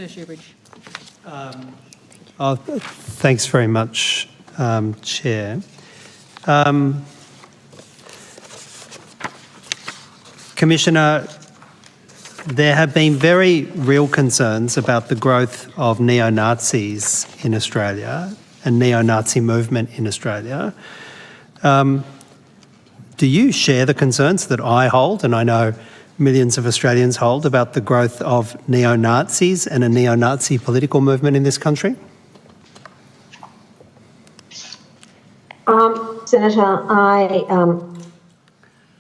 Senator Shoebridge. Thanks very much, Chair. Commissioner, there have been very real concerns about the growth of neo-Nazis in Australia and neo-Nazi movement in Australia. Do you share the concerns that I hold, and I know millions of Australians hold, about the growth of neo-Nazis and a neo-Nazi political movement in this country? Senator, I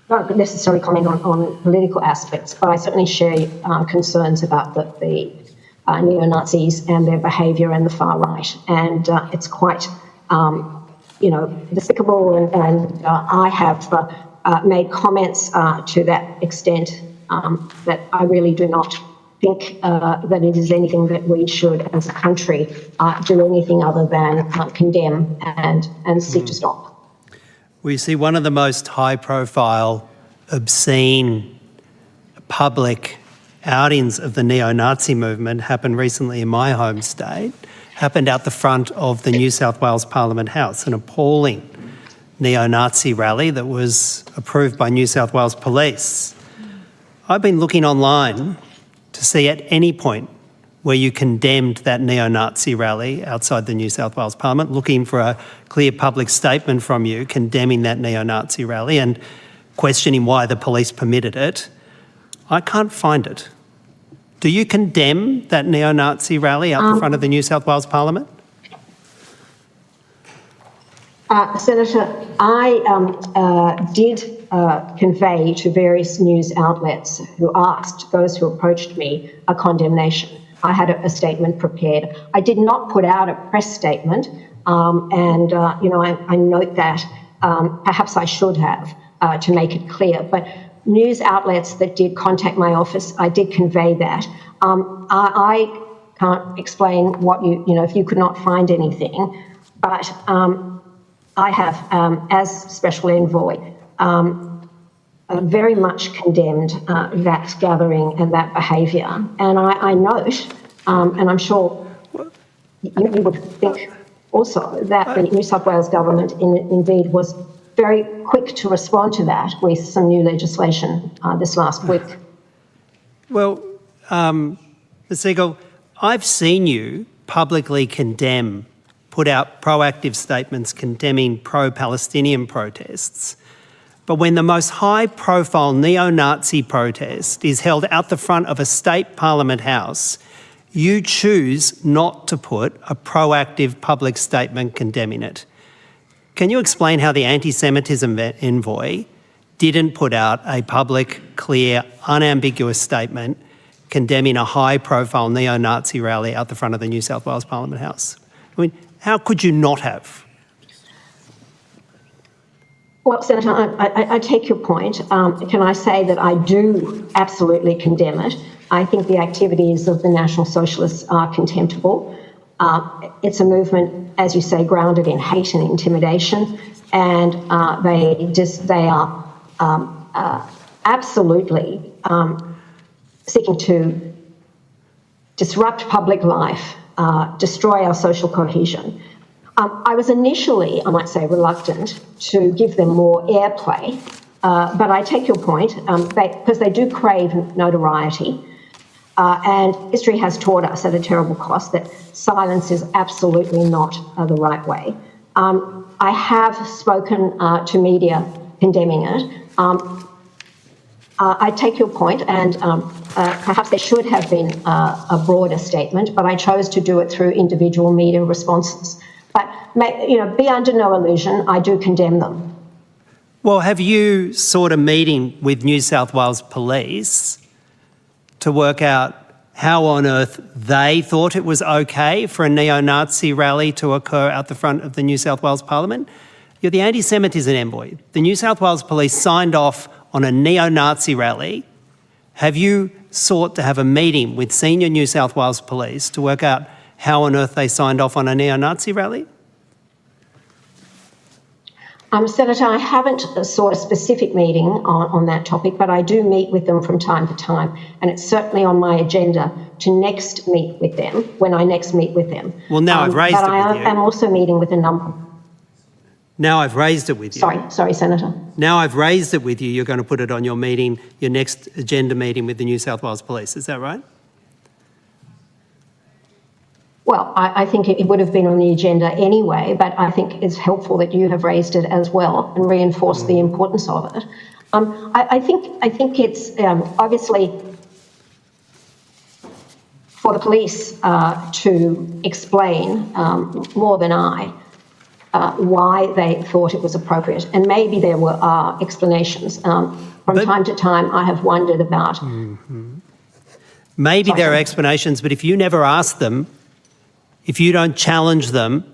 don't necessarily comment on political aspects, but I certainly share concerns about the neo-Nazis and their behaviour and the far right. And it's quite, despicable, and I have made comments to that extent that I really do not think that it is anything that we should, as a country, do anything other than condemn and seek to stop. We see one of the most high-profile, obscene, public outings of the neo-Nazi movement happened recently in my home state, happened out the front of the New South Wales Parliament House, an appalling neo-Nazi rally that was approved by New South Wales Police. I've been looking online to see at any point where you condemned that neo-Nazi rally outside the New South Wales Parliament, looking for a clear public statement from you condemning that neo-Nazi rally and questioning why the police permitted it. I can't find it. Do you condemn that neo-Nazi rally out the front of the New South Wales Parliament? Senator, I did convey to various news outlets who asked those who approached me a condemnation. I had a statement prepared. I did not put out a press statement, and I note that perhaps I should have to make it clear. But news outlets that did contact my office, I did convey that. I can't explain what if you could not find anything, but I have, as Special Envoy, very much condemned that gathering and that behaviour. And I note, and I'm sure you would think also, that the New South Wales government indeed was very quick to respond to that with some new legislation this last week. Well, Ms. Segal, I've seen you publicly put out proactive statements condemning pro-Palestinian protests. But when the most high-profile neo-Nazi protest is held out the front of a state parliament house, you choose not to put a proactive public statement condemning it. Can you explain how the Anti-Semitism Envoy didn't put out a public, clear, unambiguous statement condemning a high-profile neo-Nazi rally out the front of the New South Wales Parliament House? I mean, how could you not have? Well, Senator, I take your point. Can I say that I do absolutely condemn it? I think the activities of the National Socialists are contemptible. It's a movement, as you say, grounded in hate and intimidation, and they are absolutely seeking to disrupt public life, destroy our social cohesion. I was initially, I might say, reluctant to give them more airplay, but I take your point, because they do crave notoriety, and history has taught us at a terrible cost that silence is absolutely not the right way. I have spoken to media condemning it. I take your point, and perhaps there should have been a broader statement, but I chose to do it through individual media responses. But, be under no illusion, I do condemn them. Well, have you sought a meeting with New South Wales Police to work out how on earth they thought it was okay for a neo-Nazi rally to occur out the front of the New South Wales Parliament? You're the Anti-Semitism Envoy. The New South Wales Police signed off on a neo-Nazi rally. Have you sought to have a meeting with senior New South Wales Police to work out how on earth they signed off on a neo-Nazi rally? Senator, I haven't sought a specific meeting on that topic, but I do meet with them from time to time, and it's certainly on my agenda to next meet with them, when I next meet with them. Well, now I've raised it with you. But I am also meeting with a number. Now I've raised it with you. Sorry, Senator. Now I've raised it with you, you're going to put it on your meeting, your next agenda meeting with the New South Wales Police. Is that right? Well, I think it would have been on the agenda anyway, but I think it's helpful that you have raised it as well and reinforced the importance of it. I think it's obviously for the police to explain more than I why they thought it was appropriate, and maybe there were explanations. From time to time, I have wondered about. Maybe there are explanations, but if you never ask them, if you don't challenge them,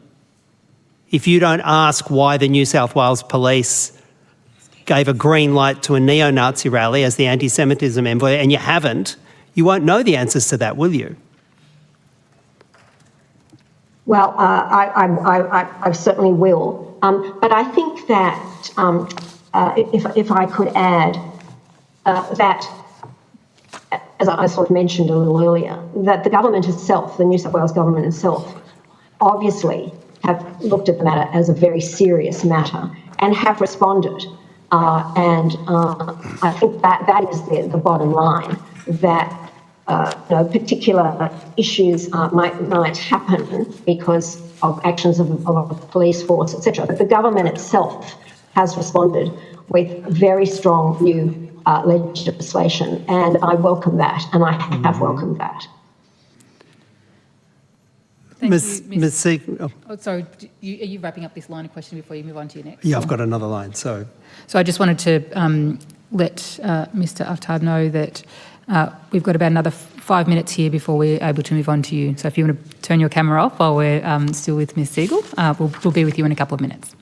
if you don't ask why the New South Wales Police gave a green light to a neo-Nazi rally as the anti-Semitism envoy, and you haven't, you won't know the answers to that, will you? Well, I certainly will. But I think that if I could add that, as I sort of mentioned a little earlier, that the government itself, the New South Wales government itself, obviously have looked at the matter as a very serious matter and have responded. And I think that is the bottom line, that particular issues might happen because of actions of the police force, etc. But the government itself has responded with very strong new legislation, and I welcome that, and I have welcomed that. Thank you, Ms. Segal. Oh, sorry, are you wrapping up this line of questioning before you move on to your next? Yeah, I've got another line, so. So I just wanted to let Mr. Aftab know that we've got about another 5 minutes here before we're able to move on to you. So if you want to turn your camera off while we're still with Ms. Segal, we'll be with you in a couple of minutes.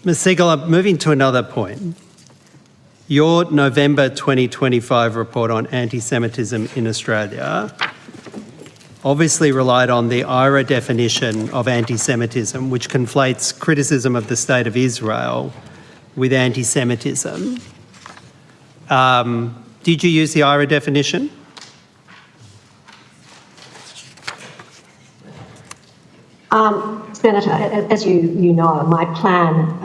Ms. Segal, I'm moving to another point. Your November 2025 report on anti-Semitism in Australia obviously relied on the IHRA definition of anti-Semitism, which conflates criticism of the State of Israel with anti-Semitism. Did you use the IHRA definition? Senator, as you know, my plan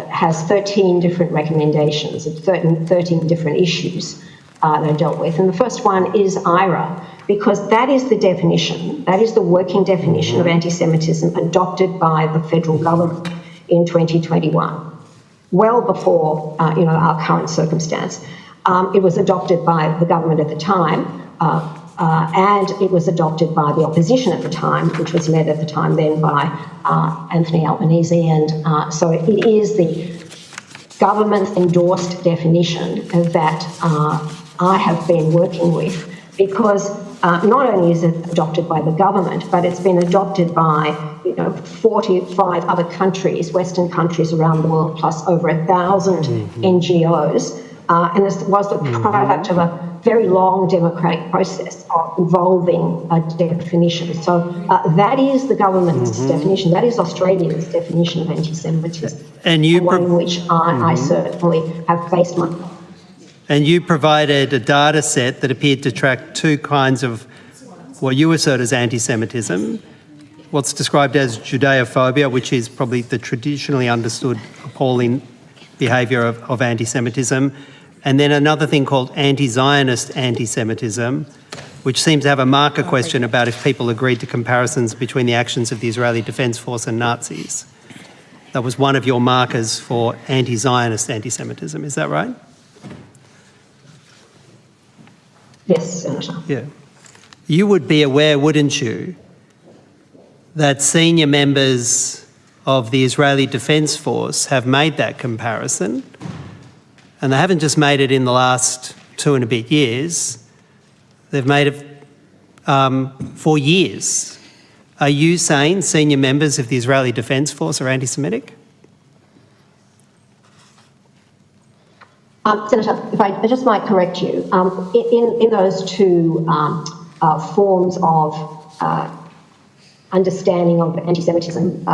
has 13 different recommendations of 13 different issues that I dealt with. And the first one is IHRA, because that is the definition, that is the working definition of anti-Semitism adopted by the federal government in 2021, well before our current circumstance. It was adopted by the government at the time, and it was adopted by the opposition at the time, which was led at the time then by Anthony Albanese. And so it is the government's endorsed definition that I have been working with, because not only is it adopted by the government, but it's been adopted by 45 other countries, Western countries around the world, plus over 1,000 NGOs. And this was the product of a very long democratic process of evolving a definition. So that is the government's definition. That is Australia's definition of anti-Semitism, and one in which I certainly have based my... And you provided a data set that appeared to track two kinds of what you assert as anti-Semitism, what's described as Judeophobia, which is probably the traditionally understood appalling behaviour of anti-Semitism, and then another thing called anti-Zionist anti-Semitism, which seems to have a marker question about if people agreed to comparisons between the actions of the Israeli Defence Force and Nazis. That was one of your markers for anti-Zionist anti-Semitism, is that right? Yes, Senator. Yeah. You would be aware, wouldn't you, that senior members of the Israeli Defence Force have made that comparison, and they haven't just made it in the last 2 and a bit years, they've made it for years. Are you saying senior members of the Israeli Defence Force are anti-Semitic? Senator, if I just might correct you, in those two forms of understanding of anti-Semitism,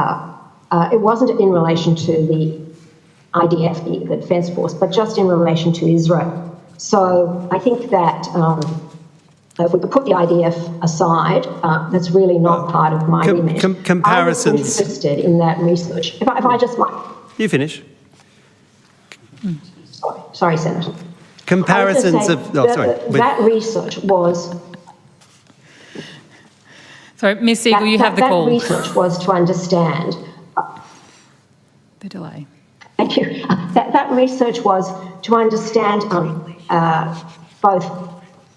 it wasn't in relation to the IDF, the Defence Force, but just in relation to Israel. So I think that if we could put the IDF aside, that's really not part of my remit. Comparisons. I was interested in that research. If I just might. You finish. Sorry, Senator. Comparisons That research was... Sorry, Ms Segal, you have the call. That research was to understand... the delay. Thank you. That research was to understand both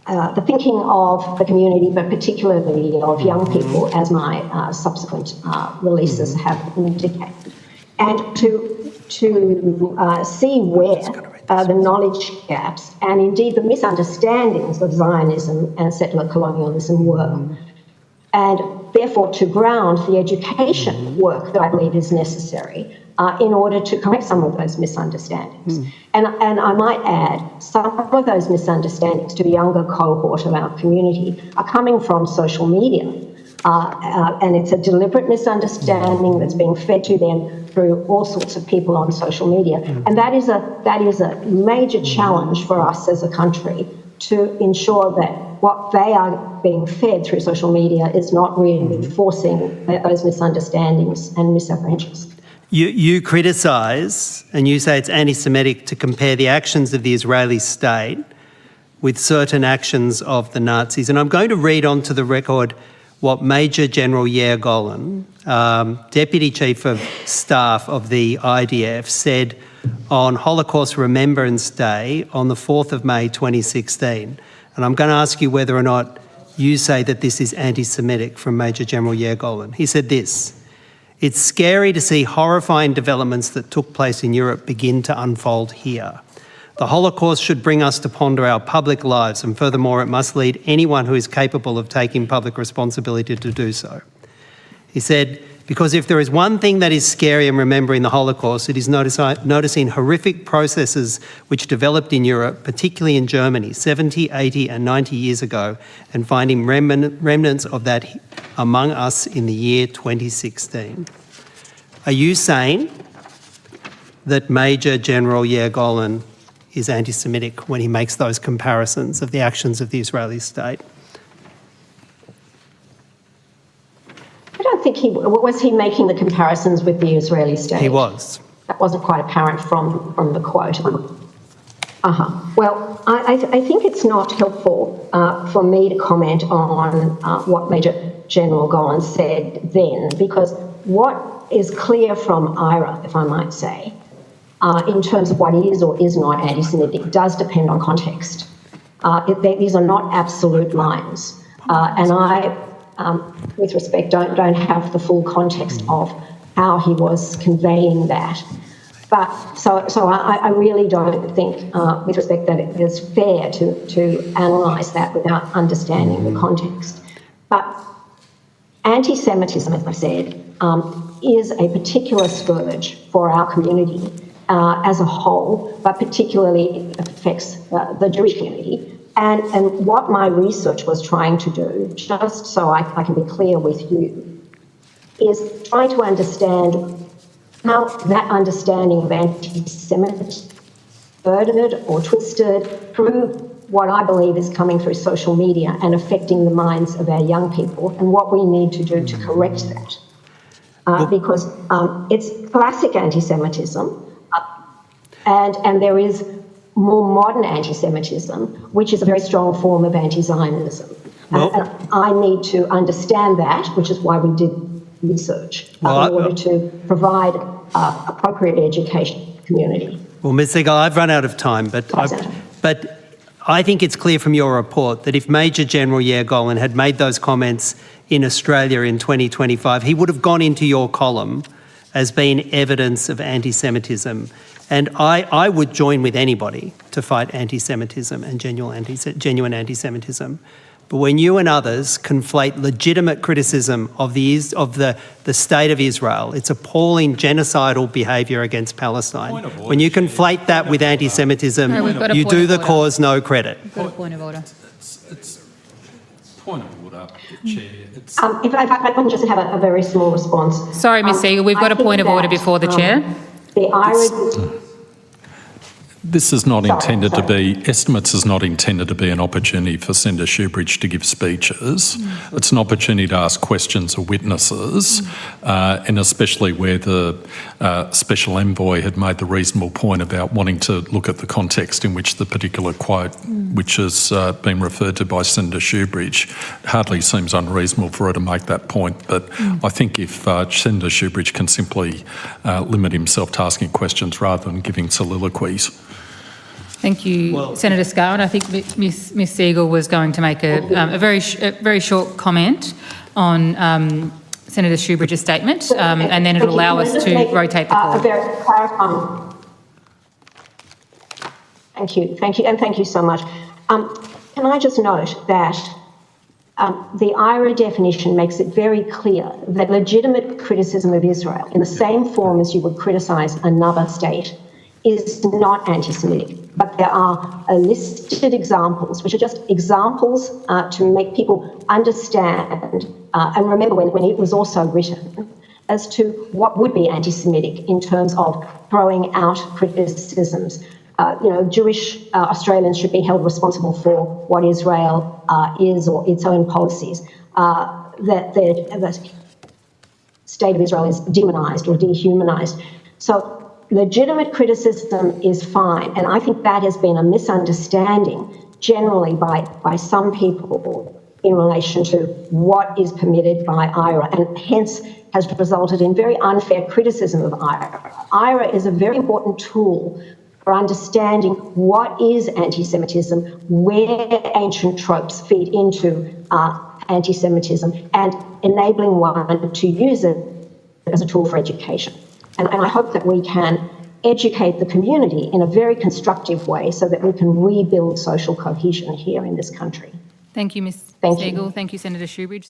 the thinking of the community, but particularly of young people, as my subsequent releases have indicated, and to see where the knowledge gaps and indeed the misunderstandings of Zionism and settler colonialism were, and therefore to ground the education work that I believe is necessary in order to correct some of those misunderstandings. And I might add, some of those misunderstandings to the younger cohort of our community are coming from social media. And it's a deliberate misunderstanding that's being fed to them through all sorts of people on social media. And that is a major challenge for us as a country to ensure that what they are being fed through social media is not reinforcing those misunderstandings and misapprehensions. You criticise and you say it's anti-Semitic to compare the actions of the Israeli state with certain actions of the Nazis. And I'm going to read onto the record what Major General Yair Golan, Deputy Chief of Staff of the IDF, said on Holocaust Remembrance Day on the 4th of May 2016. And I'm going to ask you whether or not you say that this is anti-Semitic from Major General Yair Golan. He said this: "It's scary to see horrifying developments that took place in Europe begin to unfold here. The Holocaust should bring us to ponder our public lives, and furthermore, it must lead anyone who is capable of taking public responsibility to do so." He said, "Because if there is one thing that is scary in remembering the Holocaust, it is noticing horrific processes which developed in Europe, particularly in Germany, 70, 80 and 90 years ago, and finding remnants of that among us in the year 2016. Are you saying that Major General Yair Golan is anti-Semitic when he makes those comparisons of the actions of the Israeli state? I don't think was he making the comparisons with the Israeli state? He was. That wasn't quite apparent from the quote. Well, I think it's not helpful for me to comment on what Major General Golan said then, because what is clear from IHRA, if I might say, in terms of what is or is not anti-Semitic, does depend on context. These are not absolute lines, and I, with respect, don't have the full context of how he was conveying that. But so I really don't think, with respect, that it is fair to analyse that without understanding the context. But anti-Semitism, as I said, is a particular scourge for our community as a whole, but particularly affects the Jewish community. And what my research was trying to do, just so I can be clear with you, is trying to understand how that understanding of anti-Semitism perverted or twisted through what I believe is coming through social media and affecting the minds of our young people, and what we need to do to correct that. Because it's classic anti-Semitism, and there is more modern anti-Semitism, which is a very strong form of anti-Zionism. And I need to understand that, which is why we did research, in order to provide appropriate education to the community. Well, Ms Segal, I've run out of time, but I think it's clear from your report that if Major General Yair Golan had made those comments in Australia in 2025, he would have gone into your column as being evidence of anti-Semitism. And I would join with anybody to fight anti-Semitism and genuine anti-Semitism. But when you and others conflate legitimate criticism of the state of Israel, it's appalling genocidal behaviour against Palestine. When you conflate that with anti-Semitism, you do the cause no credit. We've got a point of order. Point of order, Chair. It's If I can just have a very small response. Sorry, Ms Segal, we've got a point of order before the Chair. The IHRA... This is not intended to be, estimates is not intended to be an opportunity for Senator Shoebridge to give speeches. It's an opportunity to ask questions of witnesses, and especially where the Special Envoy had made the reasonable point about wanting to look at the context in which the particular quote, which has been referred to by Senator Shoebridge, hardly seems unreasonable for her to make that point. But I think if Senator Shoebridge can simply limit himself to asking questions rather than giving soliloquies. Thank you, Senator Scarr. And I think Ms Segal was going to make a very short comment on Senator Shoebridge's statement, and then it'll allow us to rotate the call. A very clarifying. Thank you, and thank you so much. Can I just note that the IHRA definition makes it very clear that legitimate criticism of Israel, in the same form as you would criticise another state, is not anti-Semitic. But there are listed examples, which are just examples to make people understand and remember when it was also written as to what would be anti-Semitic in terms of throwing out criticisms. Jewish Australians should be held responsible for what Israel is or its own policies. That the state of Israel is demonised or dehumanised. So legitimate criticism is fine, and I think that has been a misunderstanding generally by some people in relation to what is permitted by IHRA, and hence has resulted in very unfair criticism of IHRA. IHRA is a very important tool for understanding what is anti-Semitism, where ancient tropes feed into anti-Semitism, and enabling one to use it as a tool for education. And I hope that we can educate the community in a very constructive way so that we can rebuild social cohesion here in this country. Thank you, Ms Segal. Thank you, Senator Shoebridge.